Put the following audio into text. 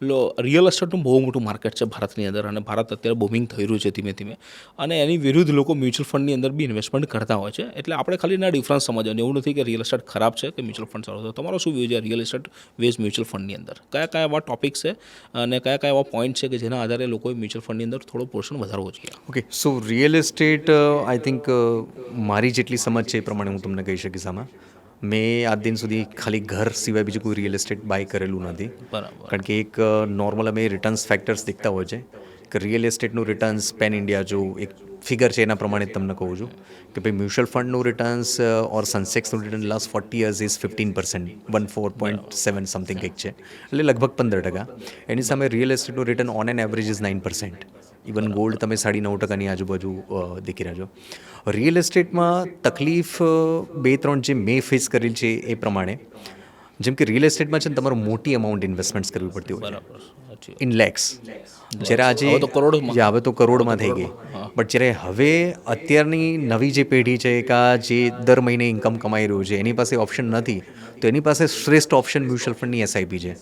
Real એસ્ટેટનું બહુ મોટું market છે ભારતની અંદર, અને ભારત અત્યારે બૂમિંગ થઈ રહ્યું છે ધીમે ધીમે, અને એની વિરુદ્ધ લોકો મ્યુચ્યુઅલ ફંડની અંદર બી ઇન્વેસ્ટમેન્ટ કરતા હોય છે. એટલે આપણે ખાલી ના ડિફરન્સ સમજવાનું, એવું નથી કે રિયલ એસ્ટેટ ખરાબ છે કે મ્યુચ્યુઅલ ફંડ સારું છે. તમારો શું વ્યૂ છે રિયલ એસ્ટેટ વેઝ મ્યુચ્યુઅલ ફંડની અંદર? કયા કયા એવા ટોપિક છે અને કયા કયા એવા પોઈન્ટ છે કે જેના આધારે લોકોએ મ્યુચ્યુઅલ ફંડની અંદર થોડો પોર્શન વધારવો જોઈએ? Okay, so real estate I think મારી જેટલી સમજ છે એ પ્રમાણે હું તમને કહી શકીશ આમાં. મેં આજ દિન સુધી ખાલી ઘર સિવાય બીજું કોઈ રિયલ એસ્ટેટ બાય કરેલું નથી. બરાબર. કારણ કે એક નોર્મલ અમે રિટર્ન્સ ફેક્ટર્સ દેખતા હોય છે કે રિયલ એસ્ટેટનું રિટર્ન્સ પેન ઇન્ડિયા જો એક ફિગર છે એના પ્રમાણે જ તમને કહું છું કે ભાઈ મ્યુચ્યુઅલ ફંડનું રિટર્ન્સ ઓર સનસેક્સનું return last 40 years is 15%, 14.7 something કંઈક છે, એટલે લગભગ 15%. એની સામે રિયલ એસ્ટેટનું return on an average is 9%. Even gold તમે 9.5%ની આજુબાજુ દેખી રહ્યા છો. રિયલ એસ્ટેટમાં તકલીફ 2-3 જે મેં ફેસ કરેલ છે એ પ્રમાણે, જેમ કે રિયલ એસ્ટેટમાં છે ને તમારે મોટી અમાઉન્ટ ઇન્વેસ્ટમેન્ટ્સ કરવી પડતી હોય છે, બરાબર. In lakes. જ્યારે આજે હવે તો કરોડોમાં. હવે તો કરોડમાં થઈ ગઈ. બટ જ્યારે હવે અત્યારની નવી જે પેઢી છે કે જે દર મહિને ઇન્કમ કમાઈ રહ્યું છે, એની પાસે ઓપ્શન નથી, તો એની પાસે શ્રેષ્ઠ ઓપ્શન મ્યુચ્યુઅલ ફંડની એસઆઈપી છે.